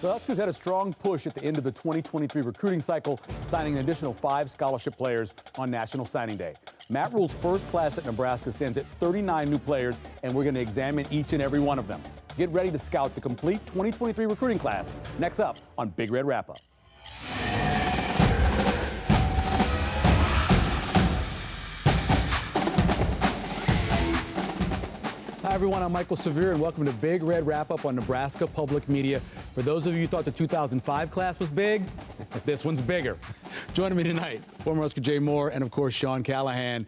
The Huskers had a strong push at the end of the 2023 recruiting cycle, signing an additional 5 scholarship players on National Signing Day. Matt Rhule's first class at Nebraska stands at 39 new players, and we're going to examine each and every one of them. Get ready to scout the complete 2023 recruiting class. Next up on Big Red Wrap-Up. Hi, everyone. I'm Michael Severe, and welcome to Big Red Wrap-Up on Nebraska Public Media. For those of you who thought the 2005 class was big, this one's bigger. Joining me tonight, former Husker Jay Moore and, of course, Sean Callahan.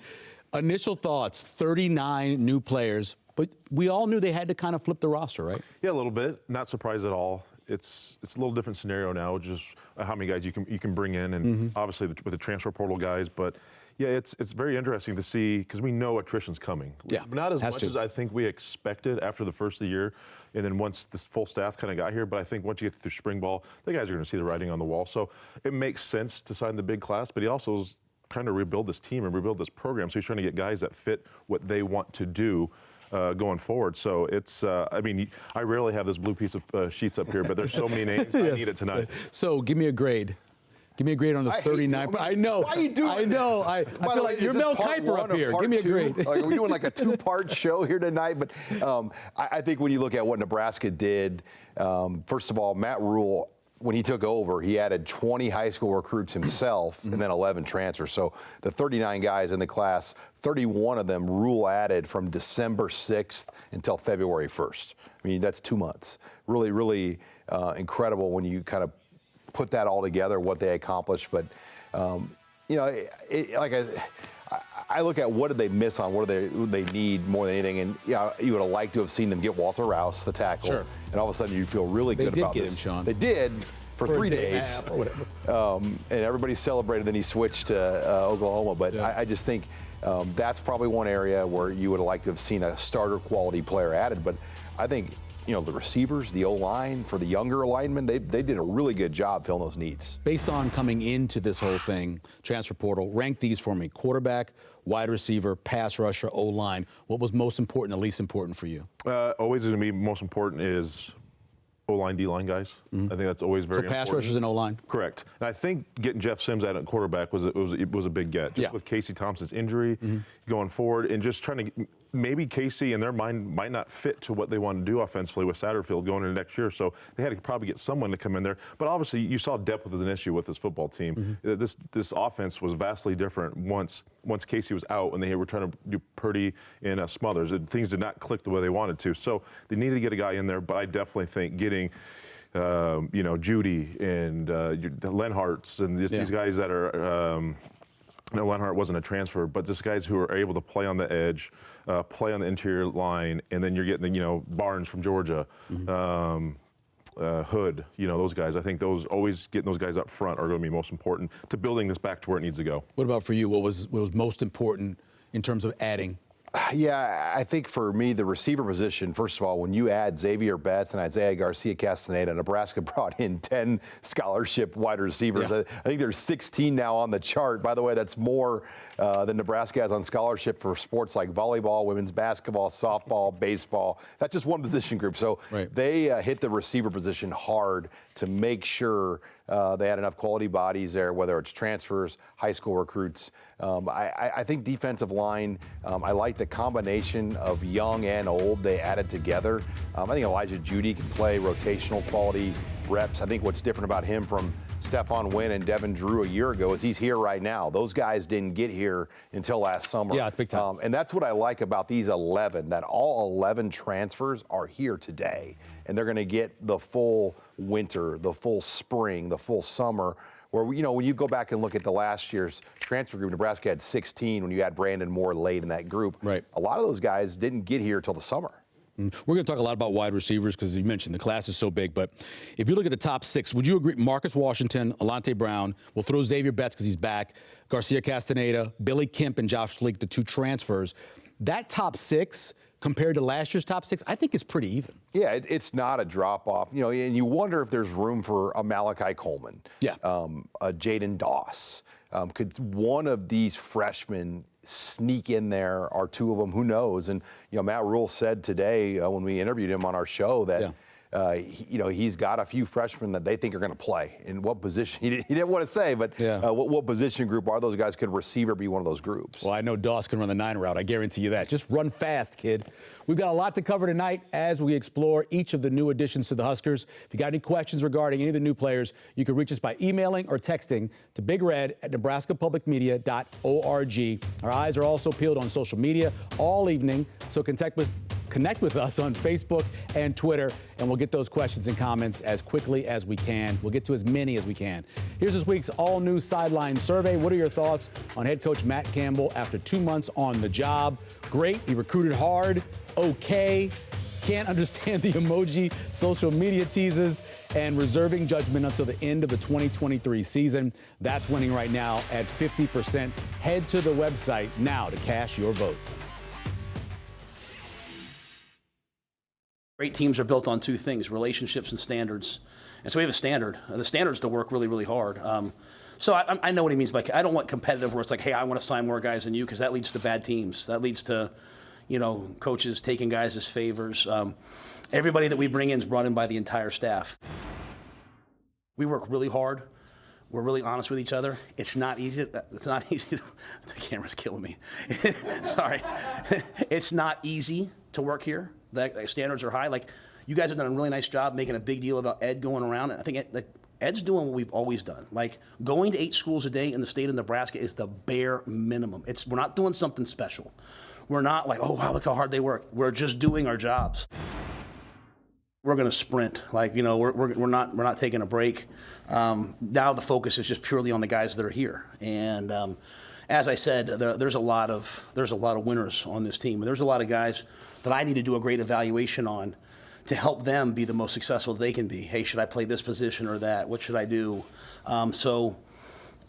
Initial thoughts, 39 new players, but we all knew they had to kind of flip the roster, right? Yeah, a little bit. Not surprised at all. It's a little different scenario now, just how many guys you can bring in, and obviously with the transfer portal guys, but yeah, it's very interesting to see because we know attrition's coming. Yeah, not as much as I think we expected after the first of the year, and then once this full staff kind of got here. But I think once you get through spring ball, the guys are going to see the writing on the wall. So it makes sense to sign the big class, but he also is trying to rebuild this team and rebuild this program. So he's trying to get guys that fit what they want to do going forward. So it's, I mean, I rarely have this blue piece of sheets up here, but there's so many names. Yes. I need it tonight. So give me a grade. Give me a grade on the 39. I know. Why are you doing I know. I feel like you're Mel Kiper up here. Give me a grade. Like, we're doing like a two-part show here tonight. But I think when you look at what Nebraska did, first of all, Matt Rhule, when he took over, he added 20 high school recruits himself and then 11 transfers. So the 39 guys in the class, 31 of them Rhule added from December 6th until February 1st. I mean, that's 2 months. Really, really incredible when you kind of put that all together, what they accomplished. But, you know, I look at what did they miss on, what do they need more than anything. And yeah, you would have liked to have seen them get Walter Rouse, the tackle. Sure. And all of a sudden you feel really good about this. They did get him, Sean. They did for 3 days. Or whatever. And everybody celebrated. Then he switched to Oklahoma. But yeah. I just think that's probably one area where you would have liked to have seen a starter quality player added. But I think, you know, the receivers, the O-line, for the younger linemen, they did a really good job filling those needs. Based on coming into this whole thing, transfer portal, rank these for me: quarterback, wide receiver, pass rusher, O-line. What was most important, the least important for you? Always going to be most important is O-line, D-line guys. I think that's always very important. So pass rushers and O-line? Correct. And I think getting Jeff Sims out at quarterback was a big get. Just with Casey Thompson's injury going forward, and just trying to maybe Casey in their mind might not fit to what they want to do offensively with Satterfield going into next year. So they had to probably get someone to come in there. But obviously you saw depth was an issue with this football team. This offense was vastly different once Casey was out and they were trying to do Purdy and Smothers. Things did not click the way they wanted to. So they needed to get a guy in there. But I definitely think getting you know, Judy and the Lenharts and these guys that are no, Lenhart wasn't a transfer, but just guys who are able to play on the edge, play on the interior line, and then you're getting, you know, Barnes from Georgia, Hood, you know, those guys. I think always getting those guys up front are going to be most important to building this back to where it needs to go. What about for you? What was most important in terms of adding? Yeah, I think for me, the receiver position, first of all, when you add Xavier Betts and Isaiah Garcia-Castaneda, Nebraska brought in 10 scholarship wide receivers. Yeah. I think there's 16 now on the chart. By the way, that's more than Nebraska has on scholarship for sports like volleyball, women's basketball, softball, baseball. That's just one position group. So they hit the receiver position hard to make sure they had enough quality bodies there, whether it's transfers, high school recruits. I think defensive line, I like the combination of young and old they added together. I think Elijah Judy can play rotational quality reps. I think what's different about him from Stephon Wynn and Devin Drew a year ago is he's here right now. Those guys didn't get here until last summer. Yeah, it's big time. And that's what I like about these 11, that all 11 transfers are here today. And they're going to get the full winter, the full spring, the full summer. Where, you know, when you go back and look at the last year's transfer group, Nebraska had 16 when you had Brandon Moore late in that group. Right. A lot of those guys didn't get here till the summer. We're going to talk a lot about wide receivers because you mentioned the class is so big. But if you look at the top 6, would you agree? Marcus Washington, Alante Brown, we'll throw Xavier Betts because he's back, Garcia-Castaneda, Billy Kemp, and Josh Leak, the 2 transfers. That top 6 compared to last year's top 6, I think is pretty even. Yeah, it's not a drop-off. You know, and you wonder if there's room for a Malachi Coleman, a Jaden Doss. Could one of these freshmen sneak in there, or 2 of them? Who knows? And, you know, Matt Rhule said today when we interviewed him on our show that he's got a few freshmen that they think are going to play. In what position? He didn't want to say, but what position group are those guys? Could receiver be one of those groups? Well, I know Doss can run the 9 route. I guarantee you that. Just run fast, kid. We've got a lot to cover tonight as we explore each of the new additions to the Huskers. If you got any questions regarding any of the new players, you can reach us by emailing or texting to bigred@nebraskapublicmedia.org. Our eyes are also peeled on social media all evening, so connect with us on Facebook and Twitter, and we'll get those questions and comments as quickly as we can. We'll get to as many as we can. Here's this week's all-new sideline survey. What are your thoughts on head coach Matt Campbell after 2 months on the job? Great. He recruited hard. Okay. Can't understand the emoji, social media teases, and reserving judgment until the end of the 2023 season. That's winning right now at 50%. Head to the website now to cast your vote. Great teams are built on 2 things, relationships and standards. And so we have a standard. The standard is to work really, really hard. So I know what he means by, I don't want competitive where it's like, hey, I want to sign more guys than you, because that leads to bad teams. That leads to, coaches taking guys as favors. Everybody that we bring in is brought in by the entire staff. We work really hard. We're really honest with each other. It's not easy. The camera's killing me. Sorry. It's not easy to work here. The standards are high. Like, you guys have done a really nice job making a big deal about Ed going around. And I think Ed's doing what we've always done. Like, going to 8 schools a day in the state of Nebraska is the bare minimum. We're not doing something special. We're not like, oh, wow, look how hard they work. We're just doing our jobs. We're going to sprint. Like, we're not taking a break. Now the focus is just purely on the guys that are here. And as I said, there's a lot of winners on this team. There's a lot of guys that I need to do a great evaluation on to help them be the most successful they can be. Hey, should I play this position or that? What should I do?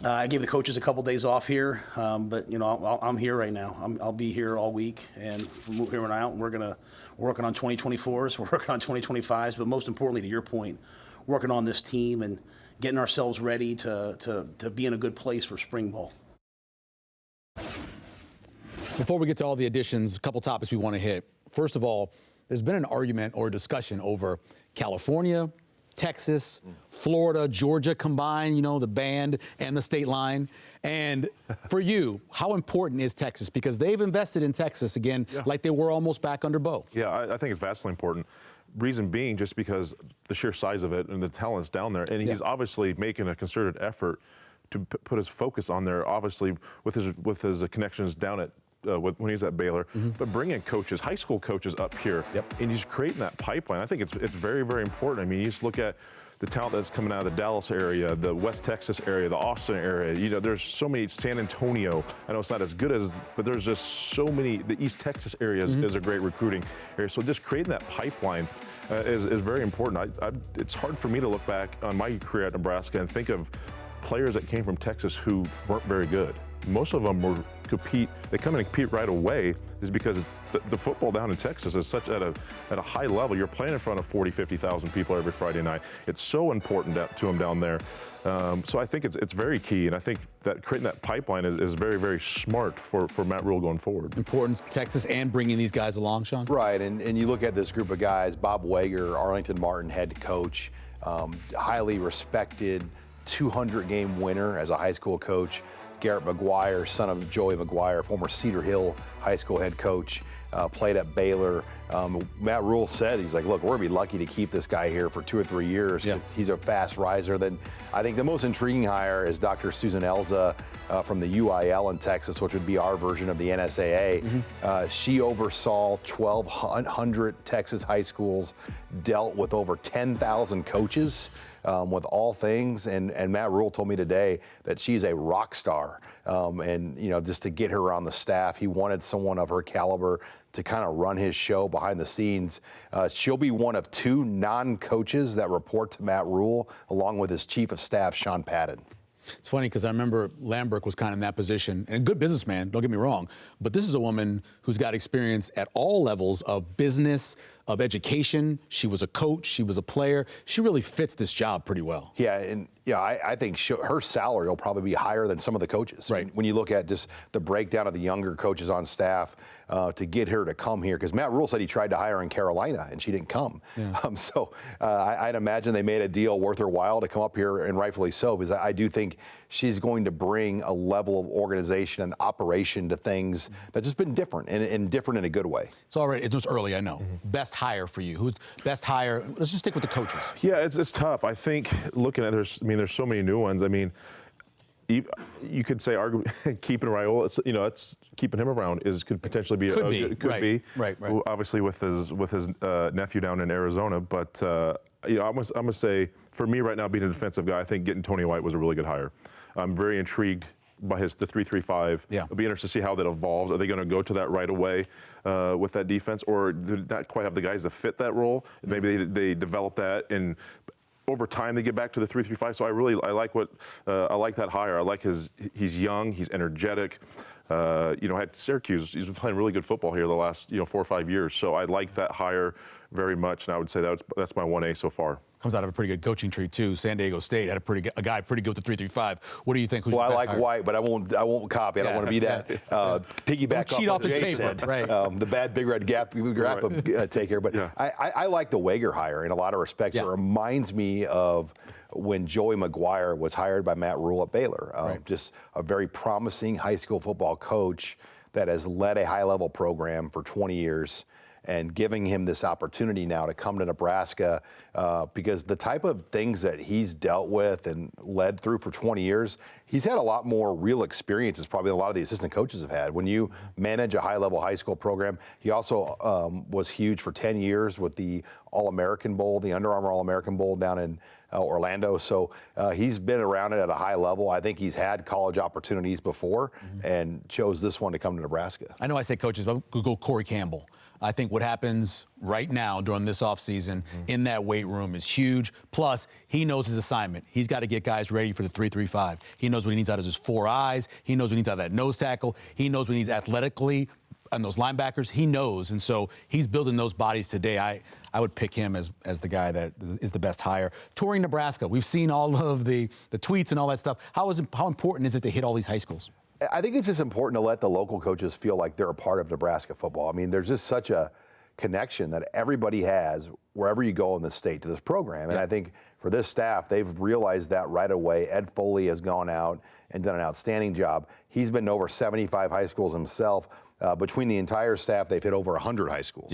I gave the coaches a couple days off here, but I'm here right now. I'll be here all week, and from here on out, we're working on 2024s, we're working on 2025s, but most importantly, to your point, working on this team and getting ourselves ready to be in a good place for spring ball. Before we get to all the additions, a couple topics we want to hit. First of all, there's been an argument or discussion over California, Texas, Florida, Georgia combined, the band and the state line. And for you, how important is Texas? Because they've invested in Texas again, like they were almost back under Bo. Yeah, I think it's vastly important. Reason being just because the sheer size of it and the talent's down there. And he's obviously making a concerted effort to put his focus on there, obviously with his connections down at when he was at Baylor, but bringing coaches, high school coaches up here, and he's creating that pipeline. I think it's very, very important. I mean, you just look at the talent that's coming out of the Dallas area, the West Texas area, the Austin area. There's so many. San Antonio, I know it's not as good as, but there's just so many. The East Texas area is a great recruiting area. So just creating that pipeline is very important. It's hard for me to look back on my career at Nebraska and think of players that came from Texas who weren't very good. Most of them they come in and compete right away is because the football down in Texas is such at a high level. You're playing in front of 40, 50,000 people every Friday night. It's so important to them down there. So I think it's very key, and I think that creating that pipeline is very, very smart for Matt Rhule going forward. Important Texas and bringing these guys along, Sean? Right, and you look at this group of guys, Bob Wager, Arlington Martin head coach, highly respected 200-game winner as a high school coach. Garrett McGuire, son of Joey McGuire, former Cedar Hill high school head coach, played at Baylor. Matt Rhule said, he's like, look, we're going to be lucky to keep this guy here for 2 or 3 years because he's a fast riser. Then I think the most intriguing hire is Dr. Susan Elza from the UIL in Texas, which would be our version of the NSAA. She oversaw 1,200 Texas high schools, dealt with over 10,000 coaches. With all things, and Matt Rhule told me today that she's a rock star, and just to get her on the staff, he wanted someone of her caliber to kind of run his show behind the scenes. She'll be one of 2 non-coaches that report to Matt Rhule, along with his chief of staff, Sean Patton. It's funny because I remember Lambert was kind of in that position, and a good businessman, don't get me wrong, but this is a woman who's got experience at all levels of business, of education. She was a coach. She was a player. She really fits this job pretty well. Yeah, and I think her salary will probably be higher than some of the coaches. Right. When you look at just the breakdown of the younger coaches on staff to get her to come here, because Matt Rule said he tried to hire her in Carolina and she didn't come. Yeah. I'd imagine they made a deal worth her while to come up here, and rightfully so, because I do think she's going to bring a level of organization and operation to things that's just been different and different in a good way. It's already, it was early, I know. Best hire for you. Who's best hire? Let's just stick with the coaches. Yeah, it's tough. I think looking at there's so many new ones. I mean, you could say arguably keeping Raiola, it's keeping him around could potentially be could be. Right. Obviously with his nephew down in Arizona, but I'm gonna say for me right now, being a defensive guy, I think getting Tony White was a really good hire. I'm very intrigued by the 3-3-5. Yeah. It'll be interesting to see how that evolves. Are they going to go to that right away with that defense, or do not quite have the guys that fit that role? Maybe they develop that, and over time they get back to the 3-3-5. So I like that hire. I like he's young, he's energetic. At Syracuse, he's been playing really good football here the last 4 or 5 years. So I like that hire very much, and I would say that's my 1A so far. Comes out of a pretty good coaching tree too. San Diego State had a guy pretty good with the 3-3-5. What do you think? Who's Well, your I best like hire? White, but I won't copy. I don't want to be that piggyback Don't cheat off off what his Jay paper, said. right. The bad Big Red Gap take here. But Yeah. I like the Wager hire in a lot of respects. Yeah. It reminds me of when Joey McGuire was hired by Matt Rule at Baylor. Right. Just a very promising high school football coach that has led a high-level program for 20 years. And giving him this opportunity now to come to Nebraska because the type of things that he's dealt with and led through for 20 years, he's had a lot more real experiences probably than a lot of the assistant coaches have had. When you manage a high-level high school program, he also was huge for 10 years with the All-American Bowl, the Under Armour All-American Bowl down in Orlando. So he's been around it at a high level. I think he's had college opportunities before and chose this one to come to Nebraska. I know I say coaches, but we'll go Corey Campbell. I think what happens right now during this offseason in that weight room is huge. Plus, he knows his assignment. He's got to get guys ready for the 3-3-5. He knows what he needs out of his 4 eyes. He knows what he needs out of that nose tackle. He knows what he needs athletically and those linebackers. He knows, and so he's building those bodies today. I would pick him as the guy that is the best hire. Touring Nebraska, we've seen all of the tweets and all that stuff. How important is it to hit all these high schools? I think it's just important to let the local coaches feel like they're a part of Nebraska football. I mean, there's just such a connection that everybody has wherever you go in the state to this program. And I think for this staff, they've realized that right away. Ed Foley has gone out and done an outstanding job. He's been to over 75 high schools himself. Between the entire staff, they've hit over 100 high schools,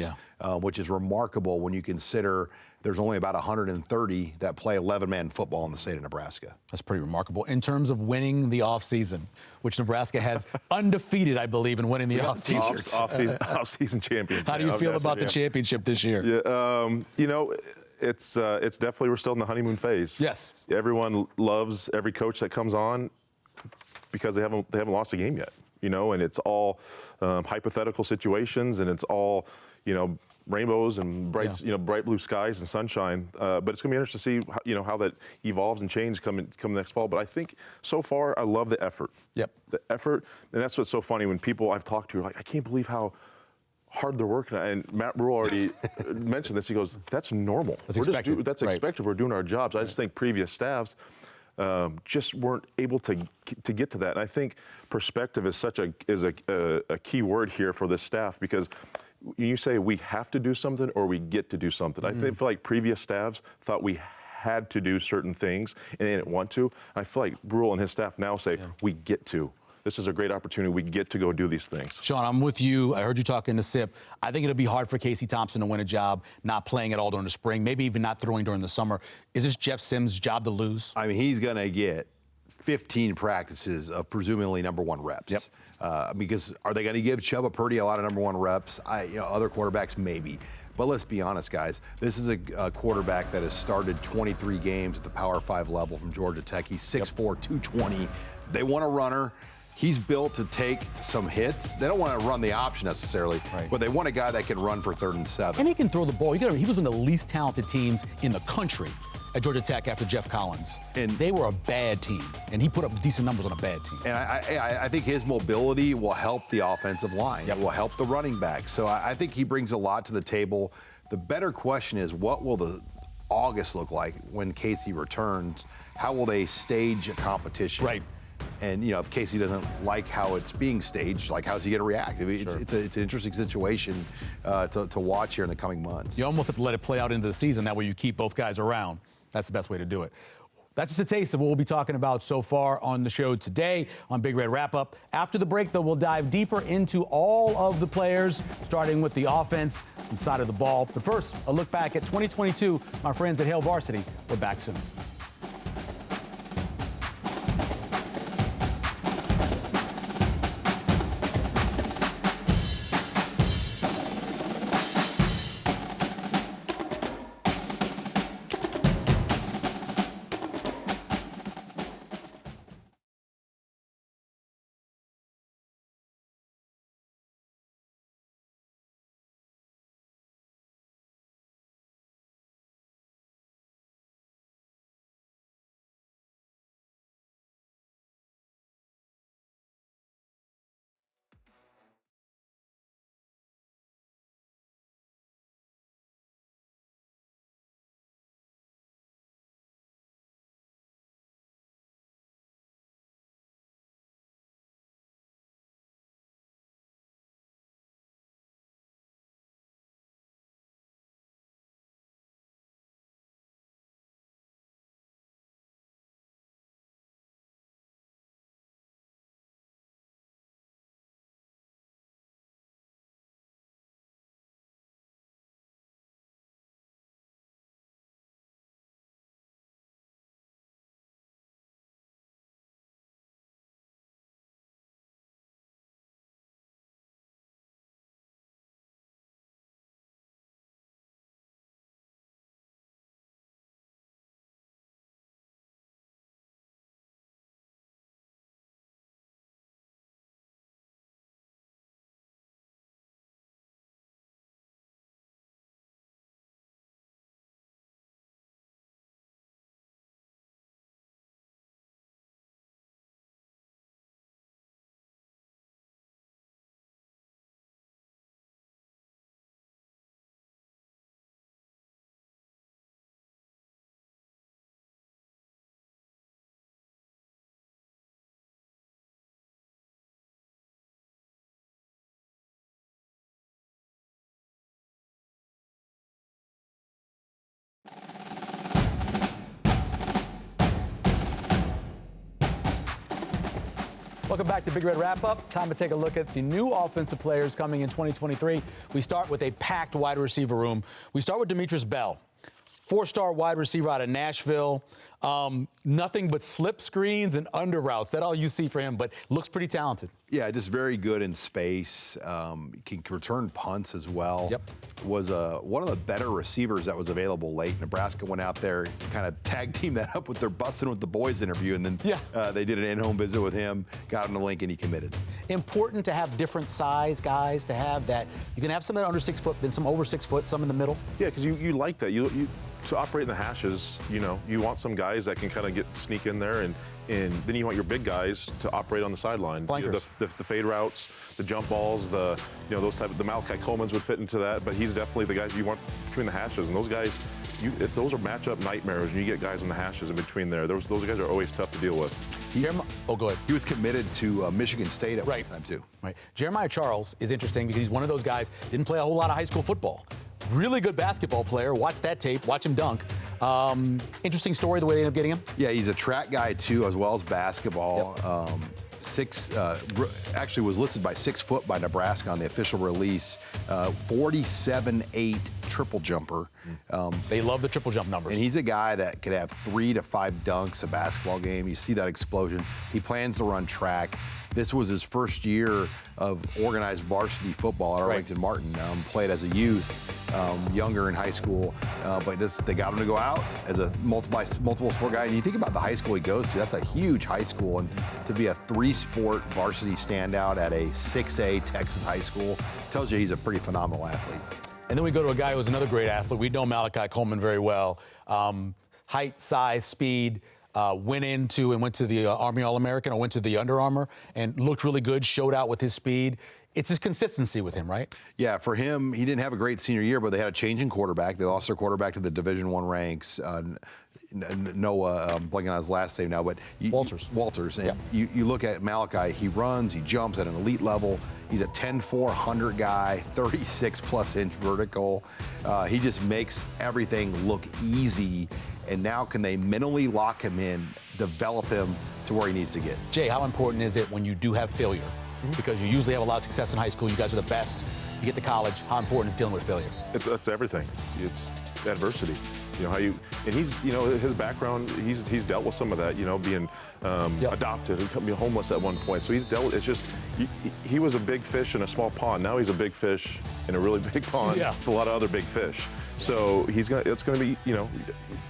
which is remarkable when you consider there's only about 130 that play 11-man football in the state of Nebraska. That's pretty remarkable. In terms of winning the offseason, which Nebraska has undefeated, I believe, in winning the offseason. Off-season champions. How do you feel about the championship this year? Yeah, it's definitely, we're still in the honeymoon phase. Yes. Everyone loves every coach that comes on because they haven't lost a game yet. And it's all hypothetical situations, and it's all, rainbows and bright, bright blue skies and sunshine. But it's going to be interesting to see, how that evolves and changes come next fall. But I think so far, I love the effort. Yep. The effort, and that's what's so funny when people I've talked to are like, I can't believe how hard they're working. And Matt Rule already mentioned this. He goes, that's normal. That's expected. That's expected. We're doing our jobs. I just think previous staffs just weren't able to get to that. And I think perspective is a key word here for this staff, because you say we have to do something or we get to do something. I feel like previous staffs thought we had to do certain things and they didn't want to. I feel like Rule and his staff now say we get to. This is a great opportunity. We get to go do these things. Sean, I'm with you. I heard you talking to Sip. I think it'll be hard for Casey Thompson to win a job not playing at all during the spring, maybe even not throwing during the summer. Is this Jeff Sims' job to lose? I mean, he's going to get 15 practices of presumably number 1 reps. Yep. Because are they going to give Chubba Purdy a lot of number 1 reps? Other quarterbacks maybe. But let's be honest, guys. This is a quarterback that has started 23 games at the Power 5 level from Georgia Tech. He's 6'4", 220. They want a runner. he's built to take some hits. They don't want to run the option necessarily, but they want a guy that can run for 3rd and 7. And he can throw the ball. He was one of the least talented teams in the country at Georgia Tech after Jeff Collins. And they were a bad team, and he put up decent numbers on a bad team. And I think his mobility will help the offensive line. It will help the running back. So I think he brings a lot to the table. The better question is, what will the August look like when Casey returns? How will they stage a competition? Right. And, if Casey doesn't like how it's being staged, how's he going to react? I mean, it's an interesting situation to watch here in the coming months. You almost have to let it play out into the season. That way you keep both guys around. That's the best way to do it. That's just a taste of what we'll be talking about so far on the show today on Big Red Wrap-Up. After the break, though, we'll dive deeper into all of the players, starting with the offense and side of the ball. But first, a look back at 2022. My friends at Hail Varsity, we're back soon. Welcome back to Big Red Wrap-Up. Time to take a look at the new offensive players coming in 2023. We start with a packed wide receiver room. We start with Demetrius Bell, 4-star wide receiver out of Nashville. Nothing but slip screens and under routes. That's all you see for him, but looks pretty talented. Yeah, just very good in space. Can return punts as well. Yep. Was one of the better receivers that was available late. Nebraska went out there, kind of tag team that up with their Bussin' with the Boys interview, and then they did an in-home visit with him, got him the link, and he committed. Important to have different size guys, to have that. You can have some that are under 6 foot, then some over 6 foot, some in the middle. Yeah, because you like that. You to operate in the hashes, you want some guys that can kind of sneak in there, and then you want your big guys to operate on the sideline. The fade routes, the jump balls, those type of, the Malachi Colemans would fit into that, but he's definitely the guy you want between the hashes, and those guys, those are matchup nightmares when you get guys in the hashes in between there. Those guys are always tough to deal with. Go ahead. He was committed to Michigan State at one time too. Right. Jeremiah Charles is interesting because he's one of those guys, didn't play a whole lot of high school football. Really good basketball player. Watch that tape. Watch him dunk. Interesting story, the way they ended up getting him. Yeah, he's a track guy, too, as well as basketball. Yep. Actually was listed by 6 foot by Nebraska on the official release. 47.8 triple jumper. They love the triple jump numbers. And he's a guy that could have 3 to 5 dunks a basketball game. You see that explosion. He plans to run track. This was his first year of organized varsity football at Arlington Martin. Played as a youth. younger in high school. But they got him to go out as a multiple sport guy. And you think about the high school he goes to, that's a huge high school. And to be a 3-sport varsity standout at a 6A Texas high school tells you he's a pretty phenomenal athlete. And then we go to a guy who's another great athlete. We know Malachi Coleman very well. Height, size, speed. Went to the Army All-American, or went to the Under Armour, and looked really good, showed out with his speed. It's his consistency with him, right? Yeah, for him, he didn't have a great senior year, but they had a change in quarterback. They lost their quarterback to the Division I ranks. Noah, I'm blanking on his last name now, but Walters. And you look at Malachi, he runs, he jumps at an elite level. He's a 10'4", 100 guy, 36+ inch vertical. He just makes everything look easy. And now can they mentally lock him in, develop him to where he needs to get? Jay, how important is it when you do have failure? Because you usually have a lot of success in high school. You guys are the best. You get to college. How important is dealing with failure? It's everything. It's adversity. And he's, his background, he's dealt with some of that, being adopted and being homeless at one point. So he's dealt with, it's just, he was a big fish in a small pond. Now he's a big fish in a really big pond with a lot of other big fish. So it's going to be,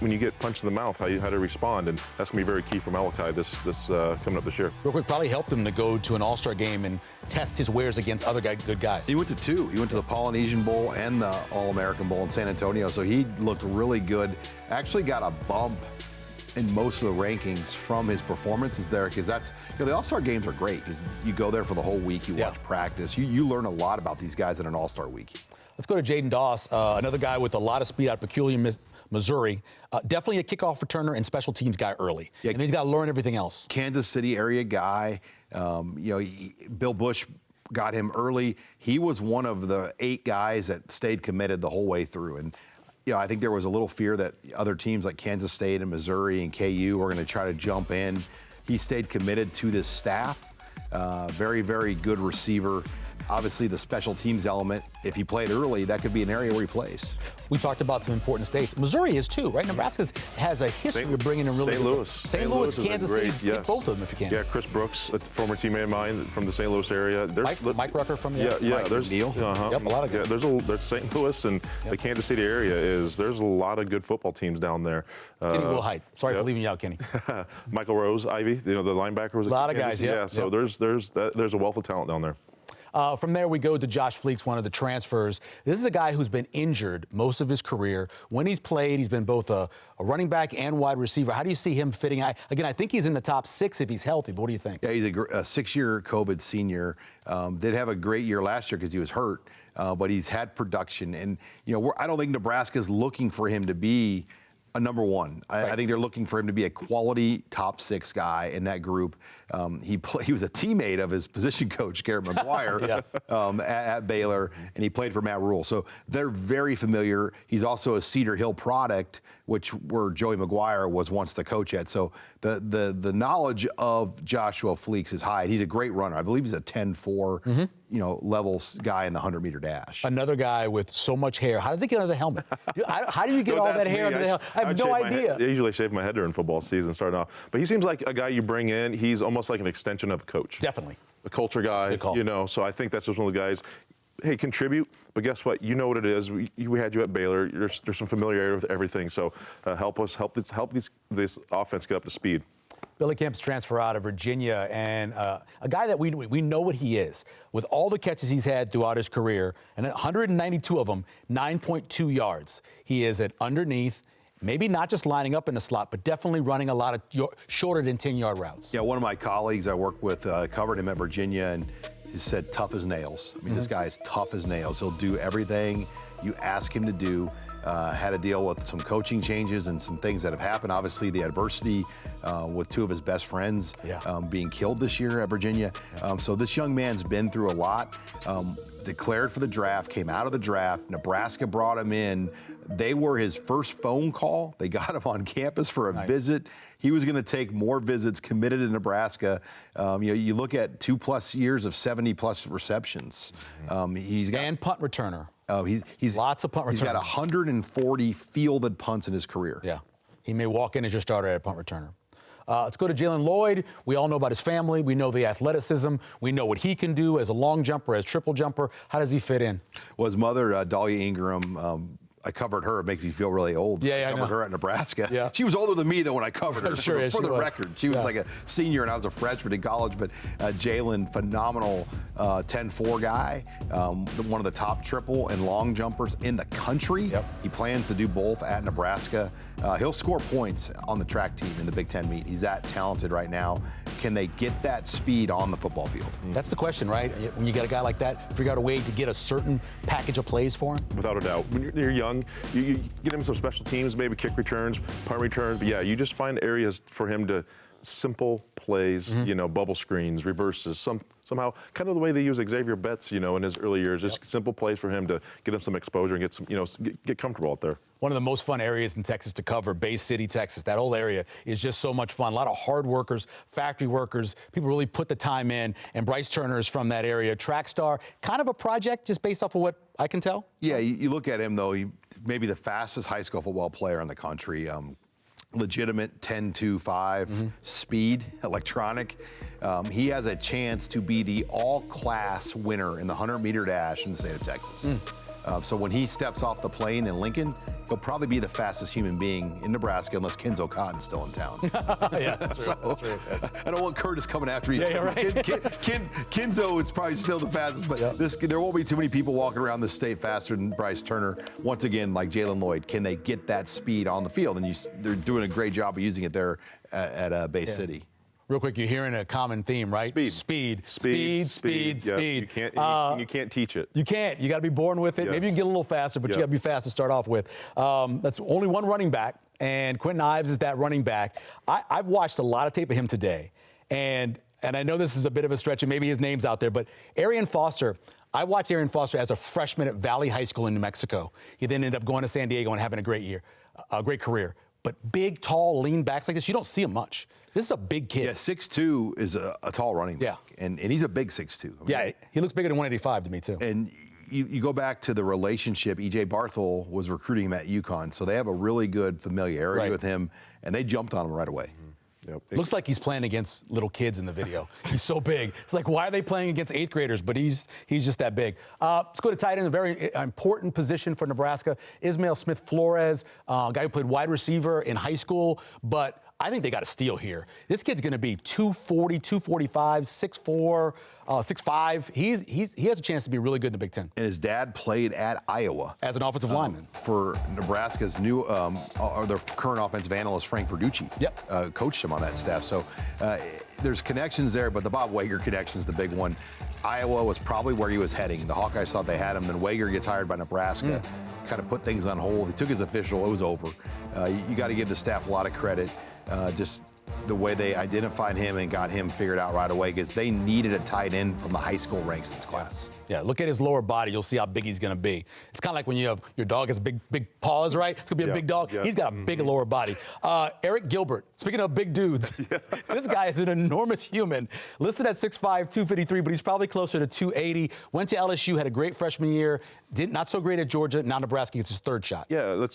when you get punched in the mouth, how to respond. And that's going to be very key for Malachi this coming up this year. Real quick, probably helped him to go to an all-star game and test his wares against other good guys. He went to 2. He went to the Polynesian Bowl and the All-American Bowl in San Antonio. So he looked really good. Actually got a bump in most of the rankings from his performances there, because that's, the All-Star games are great because you go there for the whole week, you watch practice, you learn a lot about these guys in an All-Star week. Let's go to Jaden Doss, another guy with a lot of speed out of Peculiar, Missouri. Definitely a kickoff returner and special teams guy early. Yeah, and he's got to learn everything else. Kansas City area guy. Bill Bush got him early. He was one of the 8 guys that stayed committed the whole way through. And I think there was a little fear that other teams like Kansas State and Missouri and KU were going to try to jump in. He stayed committed to this staff. Very, very good receiver. Obviously, the special teams element, if he played early, that could be an area where he plays. We talked about some important states. Missouri is too, right? Nebraska has a history of bringing in really St. Louis. St. Louis, Kansas City, get both of them if you can. Yeah, Chris Brooks, a former teammate of mine from the St. Louis area. Mike Rucker from the there's Neal. Yep, a lot of good. Yeah, there's St. Louis and the Kansas City area there's a lot of good football teams down there. Kenny Will Height. Sorry for leaving you out, Kenny. Michael Rose, Ivy, the linebacker was a lot of guys. So there's a wealth of talent down there. From there, we go to Josh Fleeks, one of the transfers. This is a guy who's been injured most of his career. When he's played, he's been both a running back and wide receiver. How do you see him fitting? I think he's in the top 6 if he's healthy, but what do you think? Yeah, he's a 6-year COVID senior. Did have a great year last year because he was hurt, but he's had production. And, I don't think Nebraska's looking for him to be a number 1. I think they're looking for him to be a quality top 6 guy in that group. He was a teammate of his position coach, Garrett McGuire, at Baylor, and he played for Matt Rule. So they're very familiar. He's also a Cedar Hill product, where Joey McGuire was once the coach at. So the knowledge of Joshua Fleeks is high. He's a great runner. I believe he's a 10-4, levels guy in the 100-meter dash. Another guy with so much hair. How does he get under the helmet? How do you get all that hair under the helmet? I have no idea. I usually shave my head during football season starting off. But he seems like a guy you bring in. He's almost like an extension of a coach. Definitely. A culture guy, so I think that's just one of the guys, hey, contribute, but guess what? You know what it is. We had you at Baylor. There's some familiarity with everything, so help this offense get up to speed. Billy Kemp's transfer out of Virginia, and a guy that we know what he is. With all the catches he's had throughout his career, and 192 of them, 9.2 yards. He is at underneath, maybe not just lining up in the slot, but definitely running a lot of shorter than 10-yard routes. Yeah, one of my colleagues I work with covered him at Virginia, and he said tough as nails. I mean, this guy is tough as nails. He'll do everything you ask him to do. Had to deal with some coaching changes and some things that have happened. Obviously, the adversity with 2 of his best friends being killed this year at Virginia. So this young man's been through a lot. Declared for the draft, came out of the draft. Nebraska brought him in. They were his first phone call. They got him on campus for a visit. He was going to take more visits, committed to Nebraska. You look at 2+ years of 70+ receptions. He's got and punt returner. He's lots of punt returners. He's got 140 fielded punts in his career. Yeah, he may walk in as your starter at a punt returner. Let's go to Jalen Lloyd. We all know about his family. We know the athleticism. We know what he can do as a long jumper, as triple jumper. How does he fit in? Well, his mother, Dahlia Ingram, I covered her. It makes me feel really old. Yeah, I covered her at Nebraska. Yeah. She was older than me, though, when I covered her. Sure, for the record. She was like a senior, and I was a freshman in college. But Jalen, phenomenal 10-4 guy, one of the top triple and long jumpers in the country. Yep. He plans to do both at Nebraska. He'll score points on the track team in the Big Ten meet. He's that talented right now. Can they get that speed on the football field? That's the question, right? When you get a guy like that, figure out a way to get a certain package of plays for him? Without a doubt. When you're young, you get him some special teams, maybe kick returns, punt returns. But yeah, you just find areas for him to simple plays, bubble screens, reverses, somehow kind of the way they use Xavier Betts, in his early years. Just simple plays for him to get him some exposure and get some, get comfortable out there. One of the most fun areas in Texas to cover, Bay City, Texas. That whole area is just so much fun. A lot of hard workers, factory workers. People really put the time in. And Bryce Turner is from that area. Track star, kind of a project just based off of what I can tell. Yeah, you look at him, though, he may be the fastest high school football player in the country. Legitimate 10.25 speed, electronic. He has a chance to be the all-class winner in the 100-meter dash in the state of Texas. So when he steps off the plane in Lincoln, he'll probably be the fastest human being in Nebraska, unless Kenzo Cotton's still in town. Yeah, that's true. So That's true. I don't want Curtis coming after you. Yeah, right. Kenzo is probably still the fastest, but there won't be too many people walking around this state faster than Bryce Turner. Once again, like Jalen Lloyd, can they get that speed on the field? And they're doing a great job of using it there at Bay City. Real quick, you're hearing a common theme, right? Speed. Yeah, you can't teach it. You can't. You got to be born with it. Yes. Maybe you can get a little faster, but you got to be fast to start off with. That's only one running back, and Quentin Ives is that running back. I've watched a lot of tape of him today, and I know this is a bit of a stretch, and maybe his name's out there, but Arian Foster. I watched Arian Foster as a freshman at Valley High School in New Mexico. He then ended up going to San Diego and having a great career. But big, tall, lean backs like this, you don't see him much. This is a big kid. Yeah, 6'2" is a tall running back. Yeah. And he's a big 6'2". Yeah, he looks bigger than 185 to me, too. And you go back to the relationship. E.J. Barthel was recruiting him at UConn, so they have a really good familiarity with him, and they jumped on him right away. Yep. Looks like he's playing against little kids in the video. He's so big. It's like, why are they playing against 8th graders? But he's just that big. Let's go to tight end, a very important position for Nebraska. Ismail Smith-Flores, a guy who played wide receiver in high school, but I think they got a steal here. This kid's going to be 240, 245, 6'4", 6'5". He has a chance to be really good in the Big Ten. And his dad played at Iowa as an offensive lineman for Nebraska's new or their current offensive analyst Frank Verducci. Yep, coached him on that staff. So there's connections there, but the Bob Wager connection is the big one. Iowa was probably where he was heading. The Hawkeyes thought they had him. Then Wager gets hired by Nebraska. Kind of put things on hold. He took his official. It was over. You got to give the staff a lot of credit. Just the way they identified him and got him figured out right away, because they needed a tight end from the high school ranks in this class. Yeah, look at his lower body. You'll see how big he's going to be. It's kind of like when you have your dog has big paws, right? It's going to be a big dog. He's got a big lower body. Eric Gilbert, speaking of big dudes, this guy is an enormous human. Listed at 6'5", 253, but he's probably closer to 280. Went to LSU, had a great freshman year. Not so great at Georgia. Now Nebraska gets his third shot. Yeah,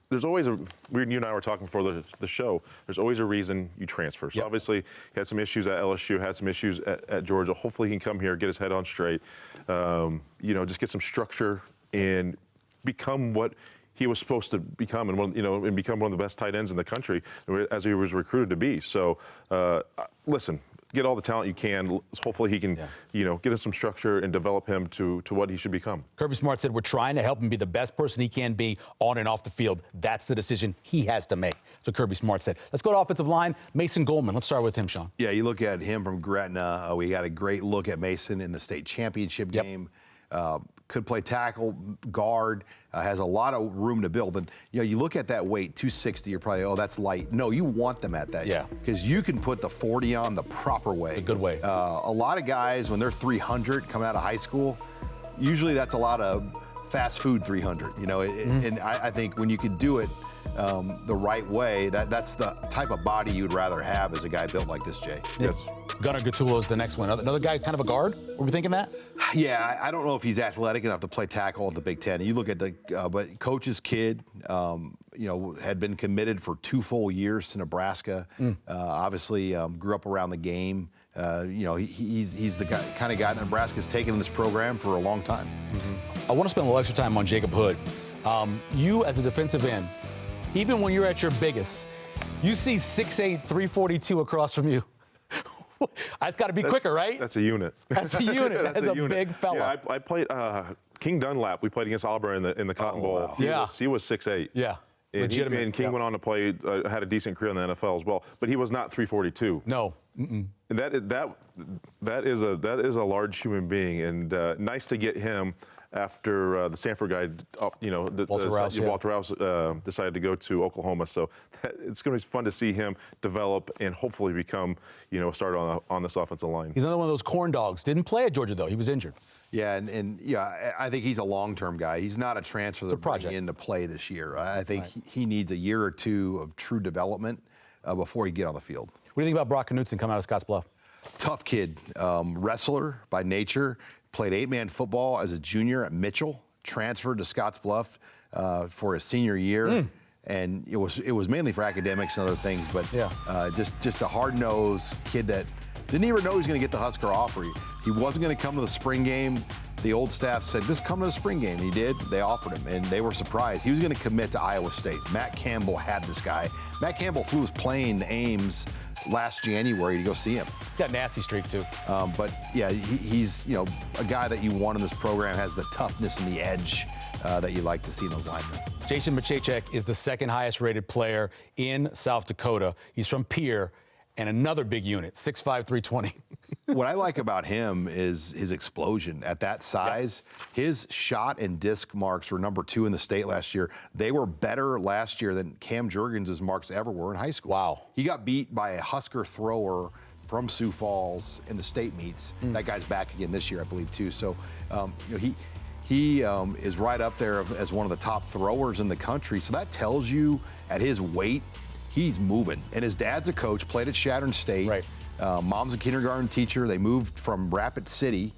there's always you and I were talking before the show. There's always a reason you transfer. So obviously he had some issues at LSU, had some issues at Georgia. Hopefully he can come here, get his head on straight, just get some structure and become what he was supposed to become, and become one of the best tight ends in the country as he was recruited to be. So listen. Get all the talent you can. Hopefully he can, get in some structure and develop him to what he should become. Kirby Smart said, we're trying to help him be the best person he can be on and off the field. That's the decision he has to make. So Kirby Smart said. Let's go to offensive line. Mason Goldman. Let's start with him, Sean. Yeah, you look at him from Gretna. We got a great look at Mason in the state championship game. Could play tackle, guard, has a lot of room to build. And, you look at that weight, 260, you're probably, that's light. No, you want them at that. Yeah. Because you can put the 40 on the proper way. A good way. A lot of guys, when they're 300 coming out of high school, usually that's a lot of fast food 300, and I think when you can do it the right way, that's the type of body you'd rather have as a guy built like this, Jay. Yes. Gunnar Gattulo is the next one. Another guy, kind of a guard? Were we thinking that? Yeah, I don't know if he's athletic enough to play tackle at the Big Ten. You look at but coach's kid, had been committed for 2 full years to Nebraska. Obviously, grew up around the game. He's the kind of guy that Nebraska's taken in this program for a long time. I want to spend a little extra time on Jacob Hood. You, as a defensive end, even when you're at your biggest, you see 6'8", 342 across from you. That's got to be quicker, right? That's a unit. That's a unit. That's a big fella. Yeah, I played King Dunlap. We played against Auburn in the Cotton Bowl. Wow. He was 6'8". Yeah. Legitimate. And King went on to play, had a decent career in the NFL as well, but he was not 342. No. And that is a large human being, and nice to get him after the Stanford guy, Walter Rouse decided to go to Oklahoma. So it's going to be fun to see him develop and hopefully become, a starter on this offensive line. He's another one of those corn dogs. Didn't play at Georgia though. He was injured. Yeah, and I think he's a long-term guy. He's not a transfer that bring in to play this year. I think he needs a year or two of true development before he get on the field. What do you think about Brock Knutson coming out of Scottsbluff? Tough kid, wrestler by nature. Played 8-man football as a junior at Mitchell. Transferred to Scottsbluff for his senior year. And it was mainly for academics and other things, but just a hard-nosed kid that didn't even know he was going to get the Husker offer. He wasn't going to come to the spring game. The old staff said, just come to the spring game. And he did. They offered him, and they were surprised. He was going to commit to Iowa State. Matt Campbell had this guy. Matt Campbell flew his plane to Ames last January to go see him. He's got a nasty streak, too. But, yeah, he's a guy that you want in this program, has the toughness and the edge that you like to see in those linemen. Jason Machacek is the second highest rated player in South Dakota. He's from Pierre, and another big unit, 6'5", 320. What I like about him is his explosion. At that size, his shot and disc marks were number 2 in the state last year. They were better last year than Cam Jurgens' marks ever were in high school. Wow. He got beat by a Husker thrower from Sioux Falls in the state meets. That guy's back again this year, I believe, too. So, he is right up there as one of the top throwers in the country. So that tells you at his weight, he's moving. And his dad's a coach, played at Chadron State. Right. Mom's a kindergarten teacher. They moved from Rapid City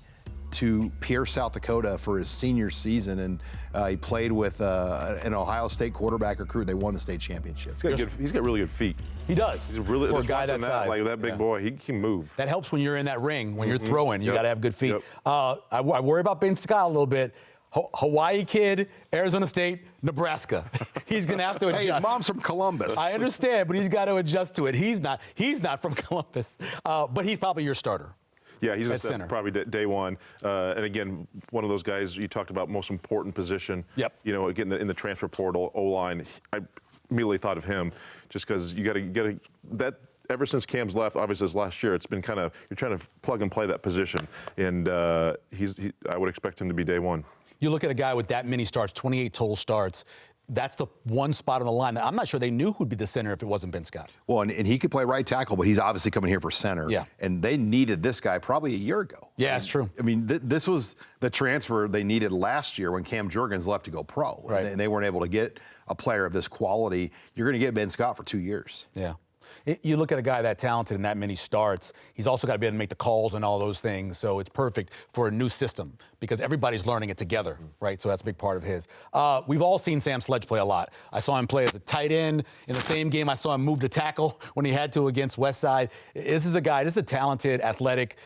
to Pierre, South Dakota for his senior season, and he played with an Ohio State quarterback recruit. They won the state championship. He's got really good feet. He does. He's really, for a guy that size. Like that big boy, he can move. That helps when you're in that ring, when you're throwing. You got to have good feet. I worry about Ben Scott a little bit. Hawaii kid, Arizona State, Nebraska. He's going to have to adjust. Hey, his mom's from Columbus. I understand, but he's got to adjust to it. He's not from Columbus, but he's probably your starter. Yeah, he's at probably day one. And again, one of those guys you talked about, most important position. Yep. Again, in the transfer portal, O-line. I immediately thought of him just because you got to get that. Ever since Cam's left, obviously this last year, it's been kind of you're trying to plug and play that position, and I would expect him to be day one. You look at a guy with that many starts, 28 total starts. That's the one spot on the line that I'm not sure they knew who'd be the center if it wasn't Ben Scott. Well, and he could play right tackle, but he's obviously coming here for center. Yeah. And they needed this guy probably a year ago. Yeah, it's true. I mean, this was the transfer they needed last year when Cam Jurgens left to go pro. Right. And they weren't able to get a player of this quality. You're going to get Ben Scott for 2 years. Yeah. You look at a guy that talented and that many starts, he's also got to be able to make the calls and all those things. So it's perfect for a new system because everybody's learning it together, right? So that's a big part of his. We've all seen Sam Sledge play a lot. I saw him play as a tight end in the same game. I saw him move to tackle when he had to against Westside. This is a talented, athletic.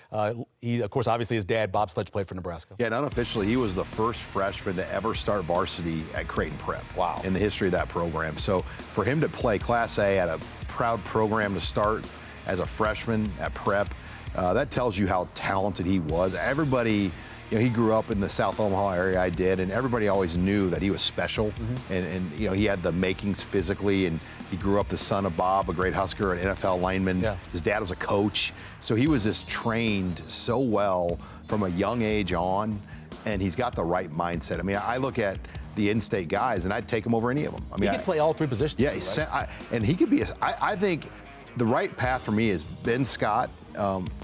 He, of course, obviously his dad, Bob Sledge, played for Nebraska. Yeah, and unofficially, he was the first freshman to ever start varsity at Creighton Prep. Wow. In the history of that program. So for him to play Class A at a proud program to start as a freshman at Prep, that tells you how talented he was. Everybody, he grew up in the South Omaha area, I did, and everybody always knew that he was special. And he had the makings physically, and he grew up the son of Bob, a great Husker, an NFL lineman. Yeah. His dad was a coach. So he was just trained so well from a young age on, and he's got the right mindset. I mean, I look at the in-state guys, and I'd take him over any of them. I mean, he could play all three positions. Yeah, right? And he could be. I think the right path for me is Ben Scott,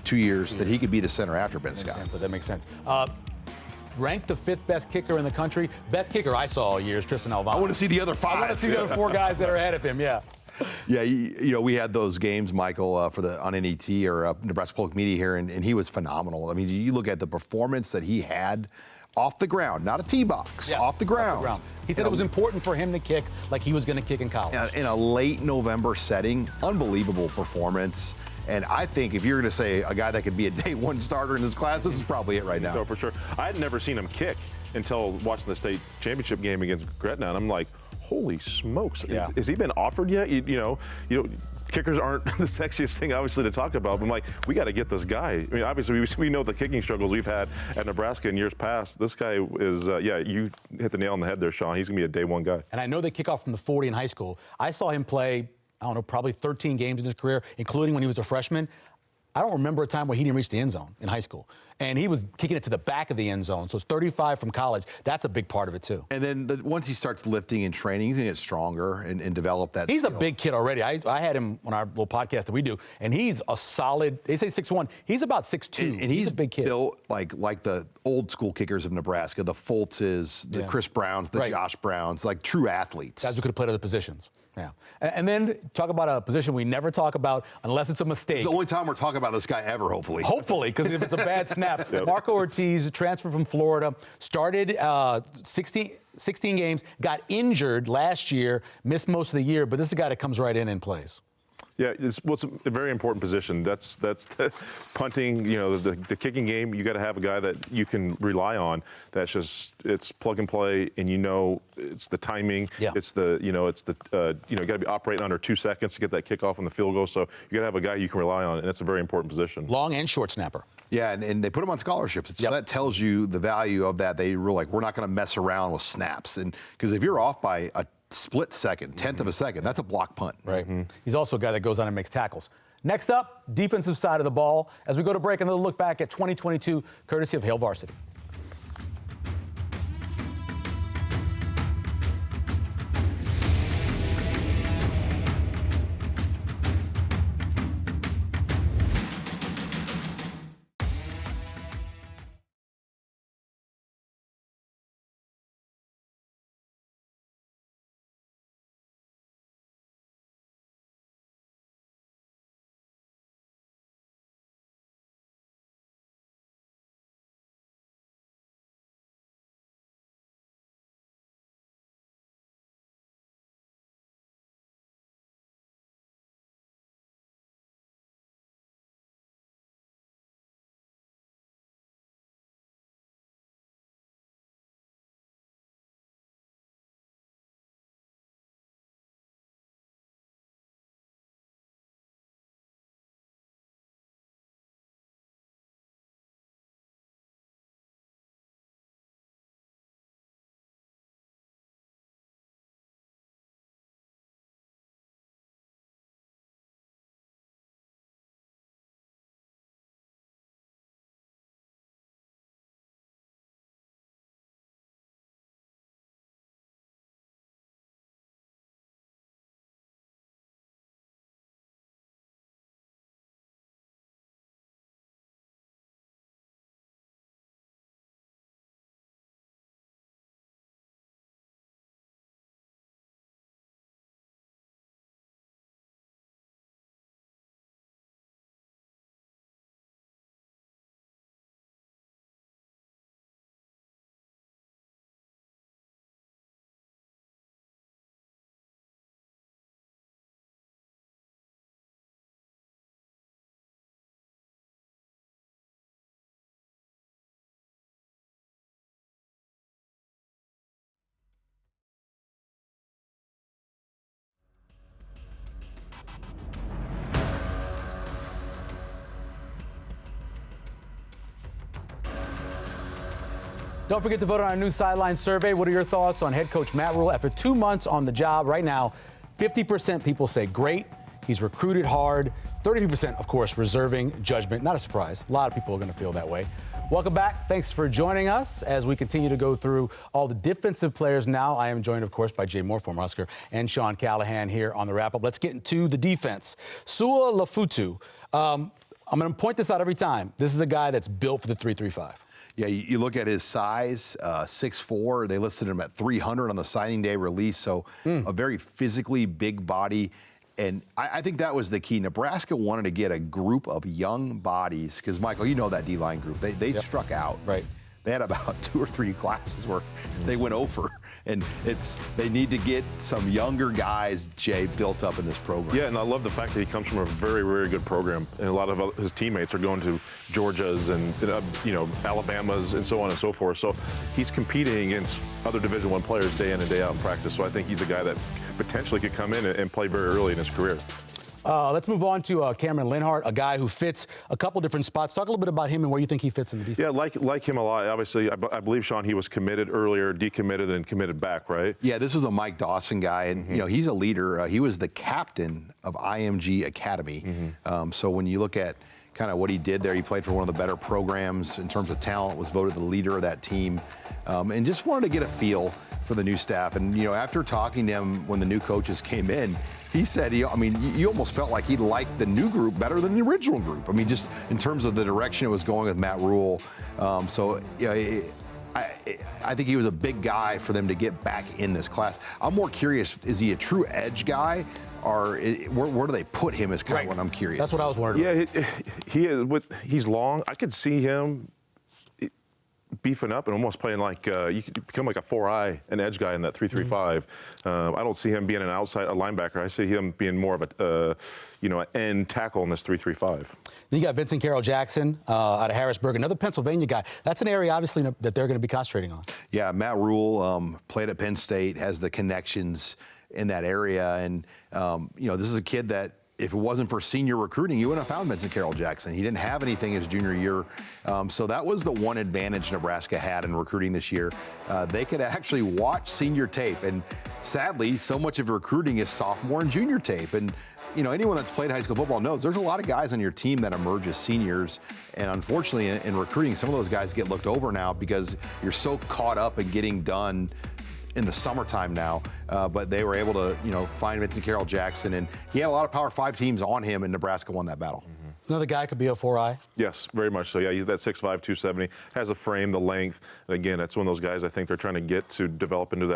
2 years, that he could be the center after Ben Scott. That makes sense. Ranked the 5th best kicker in the country. Best kicker I saw all year is Tristan Alvano. I want to see the other 5. I want to see the other 4 guys that are ahead of him. Yeah. Yeah, we had those games, Michael, on NET or Nebraska Public Media here, and he was phenomenal. I mean, you look at the performance that he had off the ground, not a tee box, off the ground. He said it was important for him to kick like he was going to kick in college. In a late November setting, unbelievable performance. And I think if you're going to say a guy that could be a day one starter in his class, this is probably it right now. So for sure. I had never seen him kick until watching the state championship game against Gretna, and I'm like, holy smokes. Yeah. Has he been offered yet? You know, kickers aren't the sexiest thing, obviously, to talk about. But I'm like, we got to get this guy. I mean, obviously, we know the kicking struggles we've had at Nebraska in years past. This guy is, you hit the nail on the head there, Sean. He's going to be a day one guy. And I know they kick off from the 40 in high school. I saw him play, I don't know, probably 13 games in his career, including when he was a freshman. I don't remember a time where he didn't reach the end zone in high school. And he was kicking it to the back of the end zone. So it's 35 from college. That's a big part of it, too. And then once he starts lifting and training, he's going to get stronger and develop that He's skill. a big kid already. I had him on our little podcast that we do, and he's a solid, they say 6'1". He's about 6'2". And he's a big kid. built like the old school kickers of Nebraska, the Fultzes, the Chris Browns, the Josh Browns, like true athletes. Guys who could have played other positions. Yeah. And then talk about a position we never talk about unless it's a mistake. It's the only time we're talking about this guy ever, hopefully. Hopefully, because if it's a bad snap. Marco Ortiz, transfer from Florida, started 16 games, got injured last year, missed most of the year, but this is a guy that comes right in and plays. Yeah, it's a very important position. That's the punting, the kicking game. You got to have a guy that you can rely on. It's plug and play, and it's the timing. Yeah. It's the you got to be operating under 2 seconds to get that kickoff on the field goal. So you got to have a guy you can rely on, and it's a very important position. Long and short snapper. Yeah, and they put him on scholarships. So that tells you the value of that. They were like, we're not going to mess around with snaps, and because if you're off by a split second, tenth of a second, that's a block punt. Right. He's also a guy that goes on and makes tackles. Next up, defensive side of the ball. As we go to break, another look back at 2022, courtesy of Hail Varsity. Don't forget to vote on our new sideline survey. What are your thoughts on head coach Matt Rhule after 2 months on the job? Right now, 50% people say great. He's recruited hard. 33%, of course, reserving judgment. Not a surprise. A lot of people are going to feel that way. Welcome back. Thanks for joining us as we continue to go through all the defensive players now. I am joined, of course, by Jay Moore, former Husker, and Sean Callahan here on the wrap-up. Let's get into the defense. Sua Lafutu. I'm going to point this out every time. This is a guy that's built for the 3-3-5. Yeah, you look at his size, 6'4". They listed him at 300 on the signing day release, so a very physically big body. And I think that was the key. Nebraska wanted to get a group of young bodies because, Michael, you know that D-line group. They struck out. Right. they had about 2 or 3 classes where they went over. And they need to get some younger guys, Jay, built up in this program. Yeah, and I love the fact that he comes from a very, very good program. And a lot of his teammates are going to Georgia's and Alabama's and so on and so forth. So he's competing against other Division I players day in and day out in practice. So I think he's a guy that potentially could come in and play very early in his career. Let's move on to Cameron Linhart, a guy who fits a couple different spots. Talk a little bit about him and where you think he fits in the defense. Yeah, like him a lot. Obviously, I believe, Sean, he was committed earlier, decommitted, and committed back, right? Yeah, this was a Mike Dawson guy, and he's a leader. He was the captain of IMG Academy. So when you look at kind of what he did there, he played for one of the better programs in terms of talent, was voted the leader of that team, and just wanted to get a feel for the new staff. And after talking to him when the new coaches came in, he said, you almost felt like he liked the new group better than the original group. I mean, just in terms of the direction it was going with Matt Rhule. I think he was a big guy for them to get back in this class. I'm more curious, is he a true edge guy? Or where do they put him is kind of what I'm curious. That's what I was wondering. Yeah, he's long. I could see him beefing up and almost playing like you could become like a 4-eye, an edge guy in that 3-3-5. I don't see him being a linebacker. I see him being more of an end tackle in this 3-3-5. Then you got Vincent Carroll Jackson out of Harrisburg, another Pennsylvania guy. That's an area, obviously, that they're going to be concentrating on. Yeah, Matt Rhule played at Penn State, has the connections in that area, and this is a kid that, if it wasn't for senior recruiting, you wouldn't have found Vincent Carroll Jackson. He didn't have anything his junior year. So that was the one advantage Nebraska had in recruiting this year. They could actually watch senior tape. And sadly, so much of recruiting is sophomore and junior tape. And anyone that's played high school football knows there's a lot of guys on your team that emerge as seniors. And unfortunately, in recruiting, some of those guys get looked over now because you're so caught up in getting done in the summertime now, but they were able to, find Vincent Carroll Jackson, and he had a lot of Power 5 teams on him, and Nebraska won that battle. Another guy could be a 4-eye. Yes, very much so. Yeah, he's that 6'5", 270, has a frame, the length, and again, that's one of those guys I think they're trying to get to develop into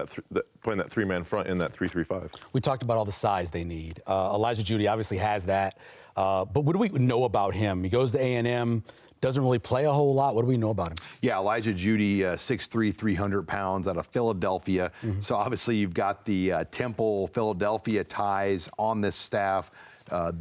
playing that 3-man front in that 3-3-5. We talked about all the size they need. Elijah Judy obviously has that, but what do we know about him? He goes to A&M. Doesn't really play a whole lot. What do we know about him? Yeah, Elijah Judy, 6'3", 300 pounds, out of Philadelphia. So obviously you've got the Temple, Philadelphia ties on this staff.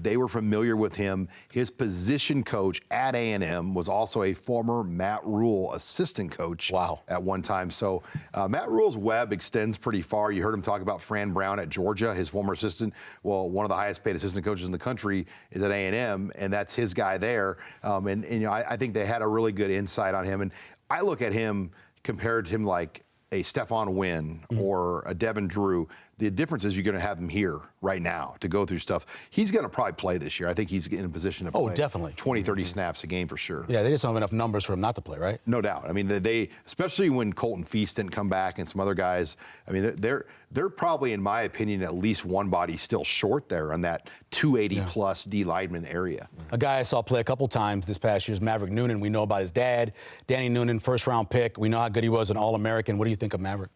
They were familiar with him. His position coach at A&M was also a former Matt Rhule assistant coach at one time. So Matt Rhule's web extends pretty far. You heard him talk about Fran Brown at Georgia, his former assistant. Well, one of the highest paid assistant coaches in the country is at A&M, and that's his guy there. I think they had a really good insight on him. And I look at him, compared to him like a Stephon Wynn or a Devin Drew. The difference is you're going to have him here right now to go through stuff. He's going to probably play this year. I think he's in a position to play. Definitely. 20, 30 snaps a game for sure. Yeah, they just don't have enough numbers for him not to play, right? No doubt. I mean, they especially when Colton Feast didn't come back and some other guys. I mean, they're probably, in my opinion, at least one body still short there on that 280-plus D lineman area. A guy I saw play a couple times this past year is Maverick Noonan. We know about his dad, Danny Noonan, first-round pick. We know how good he was, an All-American. What do you think of Maverick?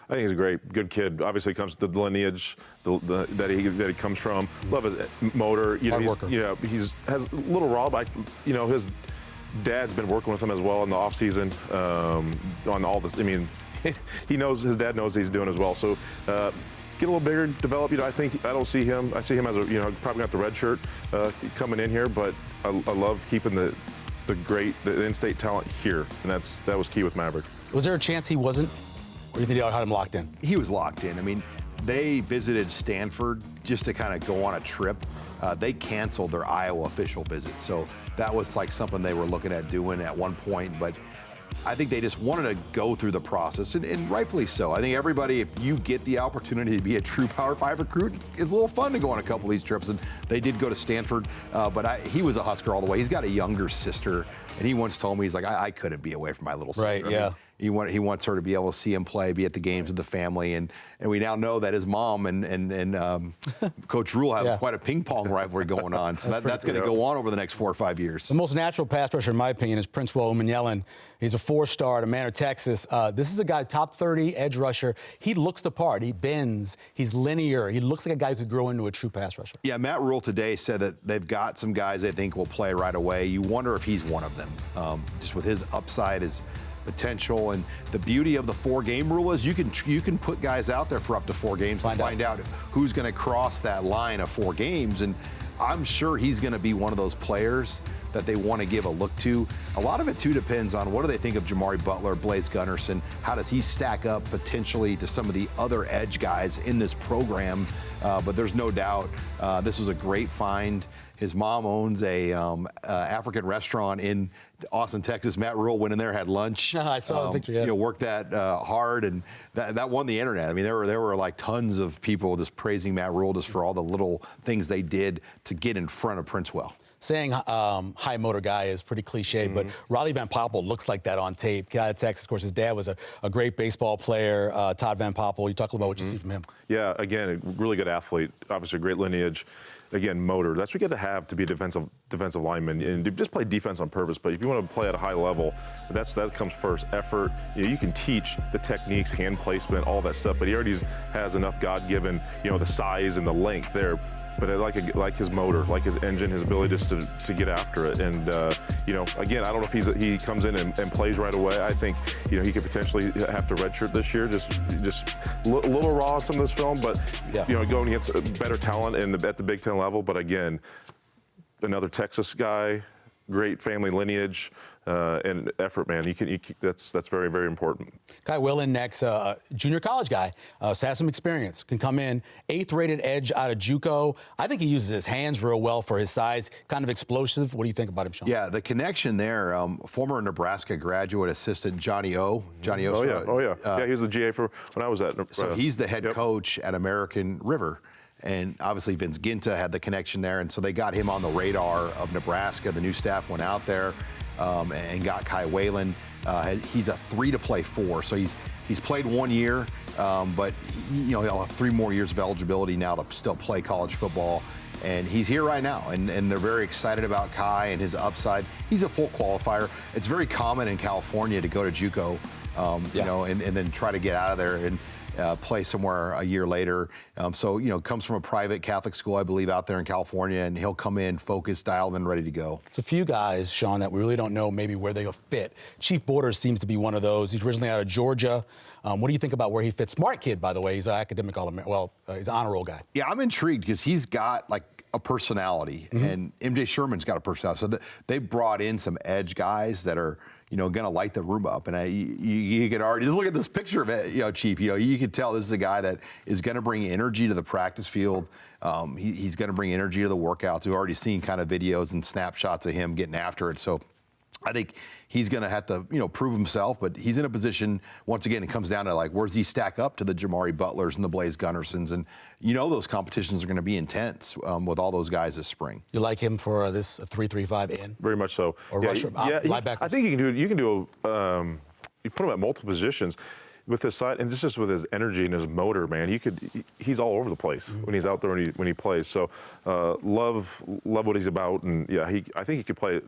I think he's a good kid. Obviously, comes to the lineage that he comes from. Love his motor. Hard worker. He's has a little raw, but his dad's been working with him as well in the offseason on all this. I mean, his dad knows what he's doing as well. So get a little bigger, develop. I don't see him. I see him as probably not the red shirt coming in here, but I love keeping the in-state talent here, and that was key with Maverick. Was there a chance he wasn't? Or do you think they had him locked in? He was locked in. I mean, they visited Stanford just to kind of go on a trip. They canceled their Iowa official visit. So that was like something they were looking at doing at one point. But I think they just wanted to go through the process, and rightfully so. I think everybody, if you get the opportunity to be a true Power 5 recruit, it's a little fun to go on a couple of these trips. And they did go to Stanford, but he was a Husker all the way. He's got a younger sister, and he once told me, he's like, I couldn't be away from my little sister. Right, yeah. He wants her to be able to see him play, be at the games with the family, and we now know that his mom and Coach Rhule have quite a ping pong rivalry going on. So that's going to go on over the next 4 or 5 years. The most natural pass rusher, in my opinion, is Princewill Umanyalan. He's a 4-star at Manor, Texas. This is a guy, top 30 edge rusher. He looks the part. He bends. He's linear. He looks like a guy who could grow into a true pass rusher. Yeah, Matt Rhule today said that they've got some guys they think will play right away. You wonder if he's one of them. Just with his upside, his potential. And the beauty of the 4-game rule is you can put guys out there for up to 4 games to find out who's going to cross that line of 4 games. And I'm sure he's going to be one of those players that they want to give a look to. A lot of it, too, depends on what do they think of Jamari Butler, Blaise Gunnerson. How does he stack up potentially to some of the other edge guys in this program? But there's no doubt this was a great find. His mom owns a African restaurant in Austin, Texas. Matt Rule went in there, had lunch. I saw the picture. Yeah. Worked that hard, and that won the internet. I mean, there were like tons of people just praising Matt Rule just for all the little things they did to get in front of Princewell. Saying high motor guy is pretty cliche, but Riley Van Poppel looks like that on tape. Kid out of Texas, of course, his dad was a great baseball player, Todd Van Poppel. You talk about what you see from him. Yeah, again, a really good athlete, obviously a great lineage. Again, motor. That's what you got to have to be a defensive lineman, and just play defense on purpose. But if you want to play at a high level, that comes first. Effort. You can teach the techniques, hand placement, all that stuff. But he already has enough God-given, the size and the length there. But I like his motor, like his engine, his ability just to get after it. And again, I don't know if he comes in and plays right away. I think he could potentially have to redshirt this year, just a little raw on some of this film, but going against better talent at the Big Ten level. But again, another Texas guy, great family lineage. And effort, man. That's very, very important. Kai Whelan next, junior college guy, has some experience, can come in, 8th rated edge out of JUCO. I think he uses his hands real well for his size, kind of explosive. What do you think about him, Sean? Yeah, the connection there, former Nebraska graduate assistant Johnny O. Oh, yeah. He was the GA for when I was at So he's the head coach at American River. And obviously Vince Ginta had the connection there, and so they got him on the radar of Nebraska. The new staff went out there and got Kai Whelan. He's a 3 to play 4, so he's played 1 year, but he'll have 3 more years of eligibility now to still play college football. And he's here right now, and they're very excited about Kai and his upside. He's a full qualifier. It's very common in California to go to JUCO, and then try to get out of there and play somewhere a year later. Comes from a private Catholic school, I believe, out there in California, and he'll come in focused, dialed, and ready to go. It's a few guys, Sean, that we really don't know maybe where they'll fit. Chief Borders seems to be one of those. He's originally out of Georgia. What do you think about where he fits? Smart kid, by the way. He's an academic he's an honor roll guy. Yeah, I'm intrigued because he's got a personality, and MJ Sherman's got a personality. So they brought in some edge guys that are going to light the room up. And you could already just look at this picture of it, Chief. You can tell this is a guy that is going to bring energy to the practice field. He's going to bring energy to the workouts. We've already seen kind of videos and snapshots of him getting after it. So I think he's going to have to, prove himself, but he's in a position, once again, it comes down to where's he stack up to the Jamari Butlers and the Blaise Gunnersons, and those competitions are going to be intense with all those guys this spring. You like him for this 3-3-5 in? Very much so. Or rusher, linebacker? I think you can do you put him at multiple positions with his side, and just with his energy and his motor, man. He's all over the place when he's out there when he plays. So love what he's about, and I think he could play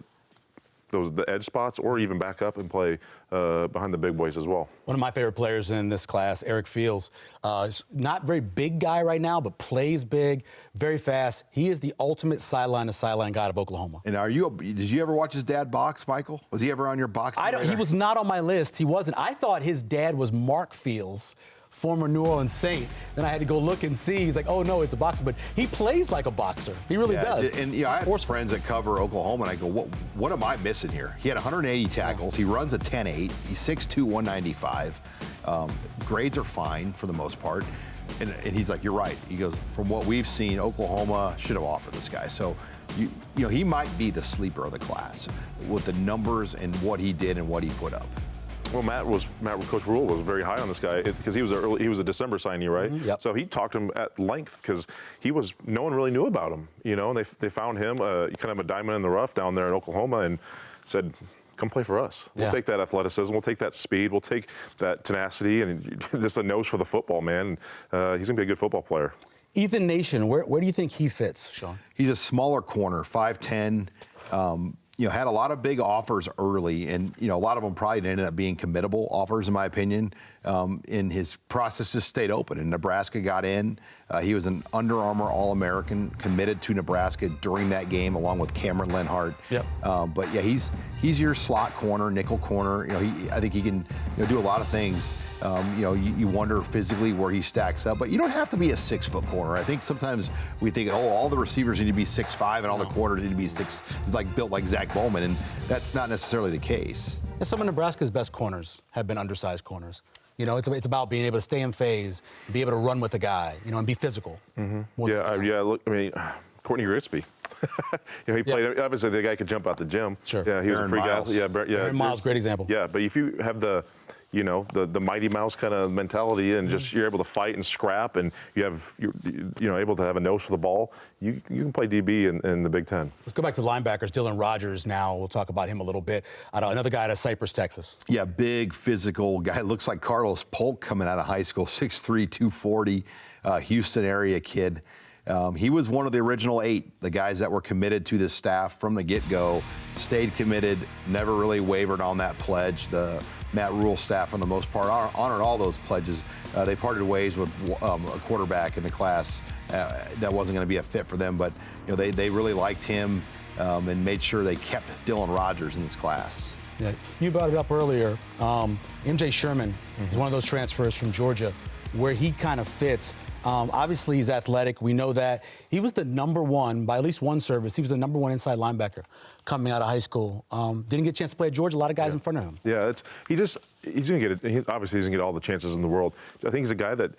the edge spots, or even back up and play behind the big boys as well. One of my favorite players in this class, Eric Fields, is not a very big guy right now, but plays big, very fast. He is the ultimate sideline-to-sideline guy of Oklahoma. And did you ever watch his dad box, Michael? Was he ever on your boxing radar? He was not on my list. He wasn't. I thought his dad was Mark Fields, former New Orleans Saint. Then I had to go look and see. He's like, oh, no, it's a boxer. But he plays like a boxer. He really does. And I have friends that cover Oklahoma, and I go, what am I missing here? He had 180 tackles. He runs a 10.8. He's 6'2", 195. Grades are fine for the most part. And he's like, you're right. He goes, from what we've seen, Oklahoma should have offered this guy. So, he might be the sleeper of the class with the numbers and what he did and what he put up. Well, Coach Rule was very high on this guy because he was a December signee, right? Yep. So he talked to him at length because no one really knew about him, and they found him kind of a diamond in the rough down there in Oklahoma and said, come play for us. We'll take that athleticism, we'll take that speed, we'll take that tenacity, and just a nose for the football, man. He's gonna be a good football player. Ethan Nation, where do you think he fits, Sean? He's a smaller corner, 5'10", had a lot of big offers early, and a lot of them probably ended up being committable offers, in my opinion. And his process just stayed open, and Nebraska got in. He was an Under Armour All-American, committed to Nebraska during that game, along with Cameron Lenhart. Yep. But yeah, he's your slot corner, nickel corner. I think he can do a lot of things. You wonder physically where he stacks up, but you don't have to be a 6-foot corner. I think sometimes we think, all the receivers need to be 6'5", and all the corners need to be built like Zach Bowman, and that's not necessarily the case. And some of Nebraska's best corners have been undersized corners. It's about being able to stay in phase, be able to run with the guy, and be physical. Yeah. Look, Courtney Grigsby. He played. Obviously, the guy could jump out the gym. Sure. Yeah, he was Aaron a free Miles. guy. Yeah. Aaron Miles, great example. Yeah, but if you have the Mighty Mouse kind of mentality, and just you're able to fight and scrap, and you're able to have a nose for the ball, you can play DB in the Big Ten. Let's go back to linebackers. Dylan Rogers now. We'll talk about him a little bit. Another guy out of Cypress, Texas. Yeah, big physical guy. Looks like Carlos Polk coming out of high school, 6'3", 240, Houston area kid. He was one of the original 8, the guys that were committed to this staff from the get-go, stayed committed, never really wavered on that pledge. The Matt Rule staff, for the most part, honored all those pledges. They parted ways with a quarterback in the class that wasn't going to be a fit for them, but they really liked him and made sure they kept Dylan Rogers in this class. Yeah, you brought it up earlier. MJ Sherman is one of those transfers from Georgia where he kind of fits. Obviously, he's athletic. We know that. He was the number 1, by at least one service, he was the number 1 inside linebacker coming out of high school. Didn't get a chance to play at Georgia. A lot of guys in front of him. Yeah, he's going to get it. Obviously, he's going to get all the chances in the world. I think he's a guy that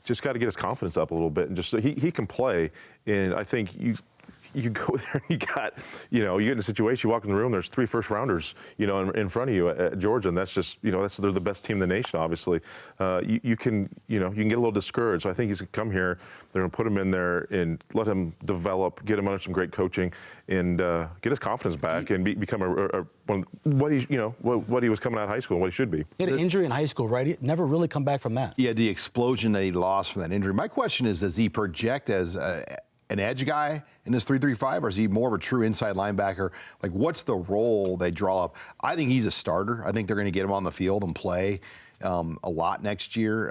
just got to get his confidence up a little bit, and just he can play. And I think you go there and you get in a situation, you walk in the room, there's 3 first-rounders, in front of you at Georgia, and that's just, they're the best team in the nation, obviously. You can get a little discouraged. So I think he's going to come here, they're going to put him in there and let him develop, get him under some great coaching, and get his confidence back and become what he was coming out of high school and what he should be. He had an injury in high school, right? He never really come back from that. Yeah, the explosion that he lost from that injury. My question is, does he project as an edge guy in this 3-3-5, or is he more of a true inside linebacker? Like, what's the role they draw up? I think he's a starter. I think they're going to get him on the field and play a lot next year.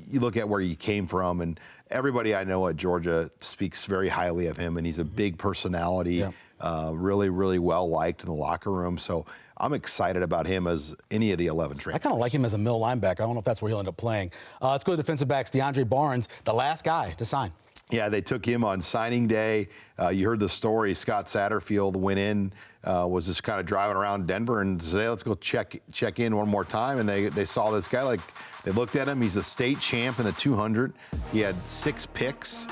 You look at where he came from, and everybody I know at Georgia speaks very highly of him, and he's a big personality, really, really well-liked in the locker room. So I'm excited about him as any of the 11 transfers. I kind of like him as a middle linebacker. I don't know if that's where he'll end up playing. Let's go to defensive backs. DeAndre Barnes, the last guy to sign. Yeah, they took him on signing day. You heard the story. Scott Satterfield went in, was just kind of driving around Denver and said, hey, let's go check in one more time. And they saw this guy, they looked at him. He's a state champ in the 200. He had 6 picks,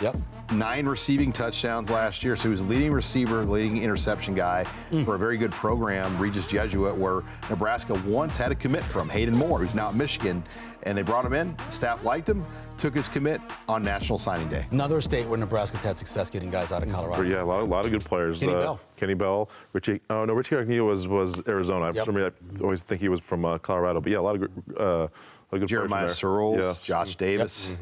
9 receiving touchdowns last year. So he was leading receiver, leading interception guy for a very good program, Regis Jesuit, where Nebraska once had a commit from, Hayden Moore, who's now at Michigan. And they brought him in. Staff liked him, took his commit on National Signing Day. Another state where Nebraska's had success getting guys out of Colorado. Yeah, a lot of good players. Kenny Bell. Richie Agnew was Arizona. For some reason, I always think he was from Colorado. But yeah, a lot of good Jeremiah players Searles, Josh Davis.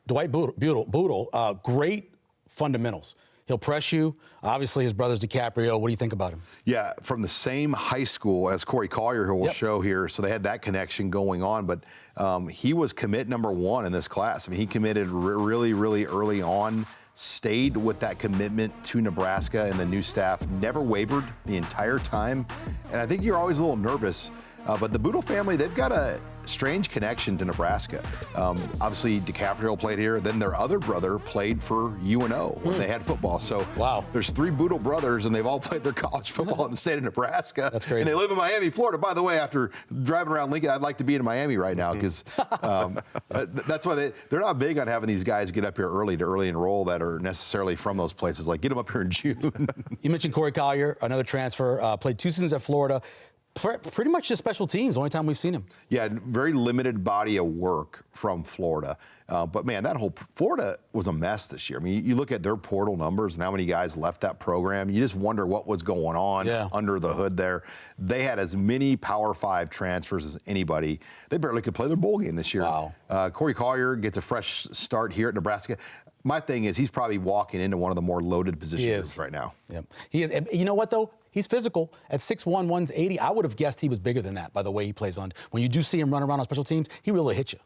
Dwight Boodle, great fundamentals. He'll press you. Obviously, his brother's DiCaprio. What do you think about him? Yeah, from the same high school as Corey Collier, who we'll show here. So they had that connection going on. But he was commit number 1 in this class. I mean, he committed really, really early on, stayed with that commitment to Nebraska and the new staff, never wavered the entire time. And I think you're always a little nervous. But the Boodle family, they've got a strange connection to Nebraska. Obviously, DiCaprio played here. Then their other brother played for UNO when they had football. So there's 3 Boodle brothers, and they've all played their college football in the state of Nebraska. That's crazy. And they live in Miami, Florida. By the way, after driving around Lincoln, I'd like to be in Miami right now because that's why they're not big on having these guys get up here early to early enroll that are necessarily from those places. Like, get them up here in June. You mentioned Corey Collier, another transfer, played 2 seasons at Florida. Pretty much just special teams, the only time we've seen him. Yeah, very limited body of work from Florida. But, man, that whole Florida was a mess this year. I mean, you look at their portal numbers and how many guys left that program. You just wonder what was going on under the hood there. They had as many Power 5 transfers as anybody. They barely could play their bowl game this year. Wow. Corey Collier gets a fresh start here at Nebraska. My thing is he's probably walking into one of the more loaded positions right now. Yep. He is. And you know what, though? He's physical. At 6'1", 180, I would have guessed he was bigger than that by the way he plays on. When you do see him run around on special teams, he really hits you.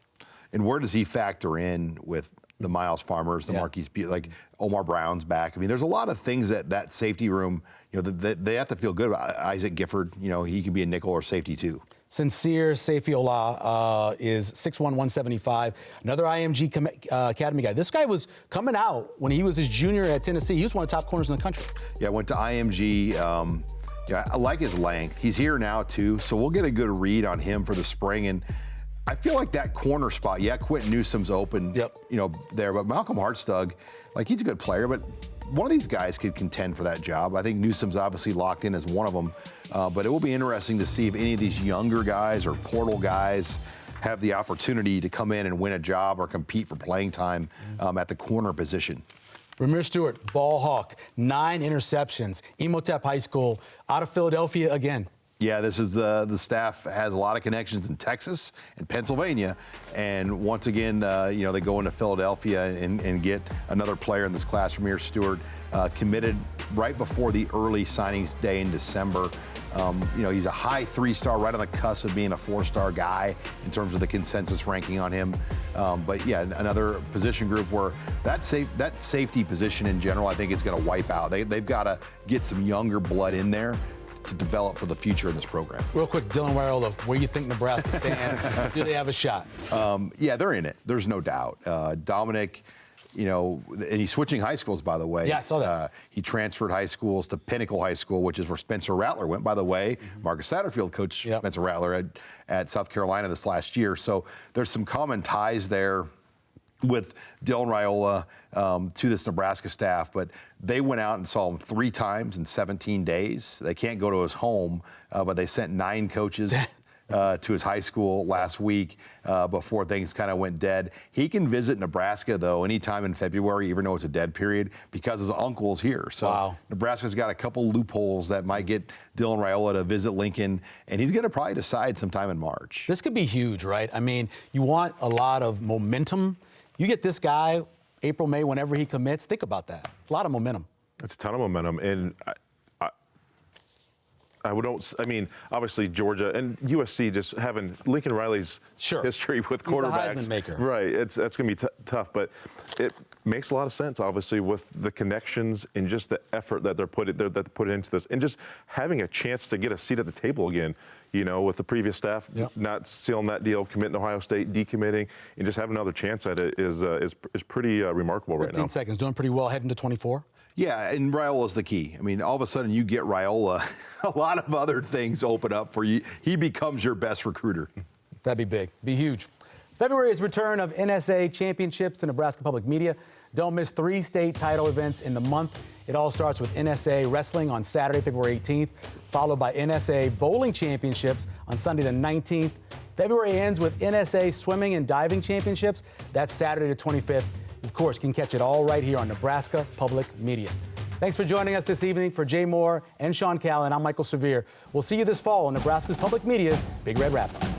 And where does he factor in with the Miles Farmers, the Marquise, like Omar Brown's back? I mean, there's a lot of things that safety room, that they have to feel good about. Isaac Gifford, he can be a nickel or safety too. Sincere Saifiola is 6'1", 175. Another IMG Academy guy. This guy was coming out when he was his junior at Tennessee. He was one of the top corners in the country. Yeah, went to IMG. I like his length. He's here now too, so we'll get a good read on him for the spring. And I feel like that corner spot, Quentin Newsom's open, there, but Malcolm Hartstug, he's a good player, but one of these guys could contend for that job. I think Newsom's obviously locked in as one of them, but it will be interesting to see if any of these younger guys or portal guys have the opportunity to come in and win a job or compete for playing time at the corner position. Ramir Stewart, ball hawk, 9 interceptions, Emotep High School, out of Philadelphia again. Yeah, this is the staff has a lot of connections in Texas and Pennsylvania, and once again, they go into Philadelphia and get another player in this class. Ramir Stewart committed right before the early signings day in December. He's a high 3-star, right on the cusp of being a 4-star guy in terms of the consensus ranking on him. But yeah, another position group where that safety position in general, I think it's going to wipe out. They've got to get some younger blood in there to develop for the future in this program. Real quick, Dylan Raiola, where do you think Nebraska stands? Do they have a shot? Yeah, they're in it. There's no doubt. Dominic, and he's switching high schools, by the way. Yeah, I saw that. He transferred high schools to Pinnacle High School, which is where Spencer Rattler went. By the way, Marcus Satterfield coached Spencer Rattler at South Carolina this last year. So there's some common ties there with Dylan Raiola to this Nebraska staff, but they went out and saw him 3 times in 17 days. They can't go to his home, but they sent 9 coaches to his high school last week before things kind of went dead. He can visit Nebraska, though, anytime in February, even though it's a dead period, because his uncle's here. So Nebraska's got a couple loopholes that might get Dylan Raiola to visit Lincoln, and he's going to probably decide sometime in March. This could be huge, right? I mean, you want a lot of momentum. You get this guy, April, May, whenever he commits, think about that. A lot of momentum. It's a ton of momentum. And obviously Georgia and USC just having Lincoln Riley's history with quarterbacks. He's the Heisman maker. Right. That's going to be tough, but it makes a lot of sense, obviously, with the connections and just the effort that they're put into this, and just having a chance to get a seat at the table again. With the previous staff not sealing that deal, committing to Ohio State, decommitting, and just having another chance at it is pretty remarkable right now. 15 seconds, doing pretty well, heading to 24. Yeah, and Raiola's the key. I mean, all of a sudden you get Raiola, a lot of other things open up for you. He becomes your best recruiter. That'd be big, be huge. February is return of NSA championships to Nebraska Public Media. Don't miss 3 state title events in the month. It all starts with NSA Wrestling on Saturday, February 18th, followed by NSA Bowling Championships on Sunday the 19th. February ends with NSA Swimming and Diving Championships. That's Saturday the 25th. Of course, you can catch it all right here on Nebraska Public Media. Thanks for joining us this evening. For Jay Moore and Sean Callan, I'm Michael Severe. We'll see you this fall on Nebraska's Public Media's Big Red Wrap-Up.